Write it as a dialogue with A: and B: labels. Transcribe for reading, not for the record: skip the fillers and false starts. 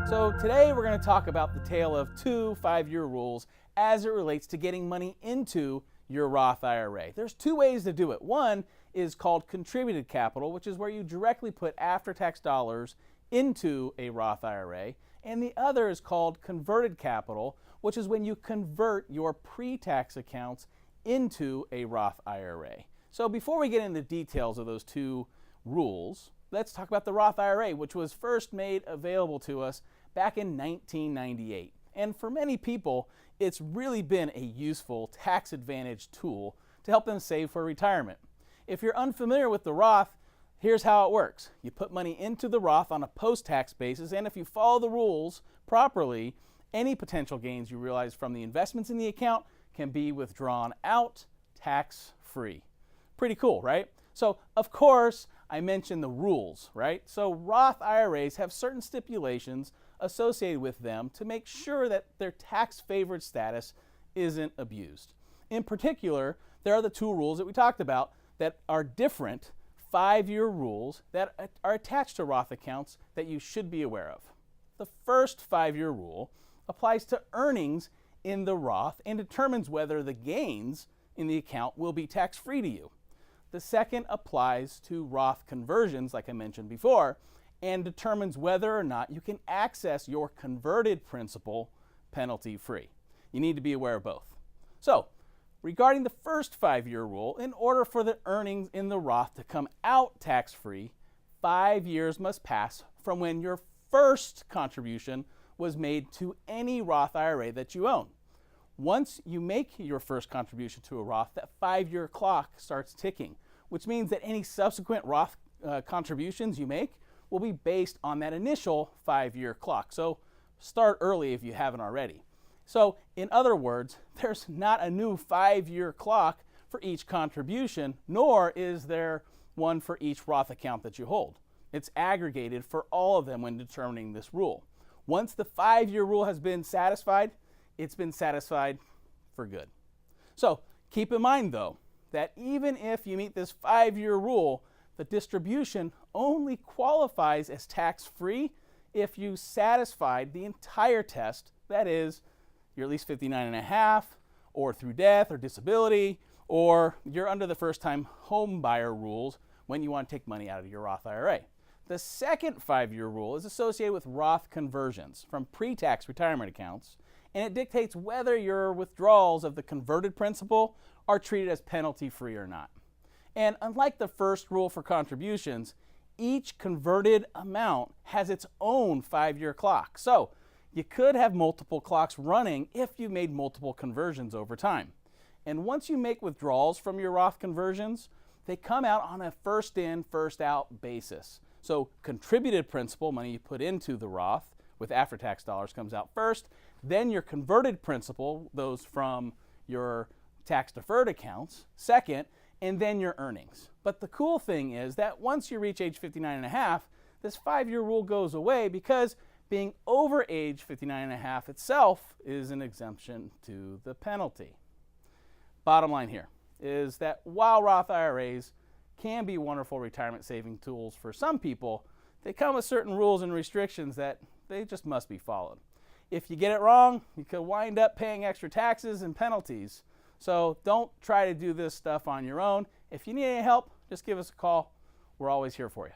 A: So today we're going to talk about the tale of two 5-year rules as it relates to getting money into your Roth IRA. There's two ways to do it. One is called contributed capital, which is where you directly put after-tax dollars into a Roth IRA, and the other is called converted capital, which is when you convert your pre-tax accounts into a Roth IRA. So before we get into the details of those two rules, let's talk about the Roth IRA, which was first made available to us back in 1998. And for many people, it's really been a useful tax advantage tool to help them save for retirement. If you're unfamiliar with the Roth, here's how it works. You put money into the Roth on a post-tax basis, and if you follow the rules properly, any potential gains you realize from the investments in the account can be withdrawn out tax-free. Pretty cool, right? So, of course, I mentioned the rules, right? So Roth IRAs have certain stipulations associated with them to make sure that their tax-favored status isn't abused. In particular, there are the two rules that we talked about that are different 5-year rules that are attached to Roth accounts that you should be aware of. The first 5-year rule applies to earnings in the Roth and determines whether the gains in the account will be tax-free to you. The second applies to Roth conversions, like I mentioned before, and determines whether or not you can access your converted principal penalty-free. You need to be aware of both. So, regarding the first 5-year rule, in order for the earnings in the Roth to come out tax-free, 5 years must pass from when your first contribution was made to any Roth IRA that you own. Once you make your first contribution to a Roth, that 5-year clock starts ticking, which means that any subsequent Roth contributions you make will be based on that initial 5-year clock. So start early if you haven't already. So in other words, there's not a new 5-year clock for each contribution, nor is there one for each Roth account that you hold. It's aggregated for all of them when determining this rule. Once the 5-year rule has been satisfied, it's been satisfied for good. So keep in mind though, that even if you meet this 5-year rule, the distribution only qualifies as tax-free if you satisfied the entire test, that is, you're at least 59 and a half, or through death or disability, or you're under the first-time home buyer rules when you want to take money out of your Roth IRA. The second 5-year rule is associated with Roth conversions from pre-tax retirement accounts, and it dictates whether your withdrawals of the converted principal are treated as penalty-free or not. And unlike the first rule for contributions, each converted amount has its own 5-year clock. So you could have multiple clocks running if you made multiple conversions over time. And once you make withdrawals from your Roth conversions, they come out on a first in, first out basis. So contributed principal, money you put into the Roth with after-tax dollars, comes out first. Then your converted principal, those from your tax-deferred accounts, second, and then your earnings. But the cool thing is that once you reach age 59 and a half, this 5-year rule goes away because being over age 59 and a half itself is an exemption to the penalty. Bottom line here is that while Roth IRAs can be wonderful retirement saving tools for some people, they come with certain rules and restrictions that they just must be followed. If you get it wrong, you could wind up paying extra taxes and penalties. So don't try to do this stuff on your own. If you need any help, just give us a call. We're always here for you.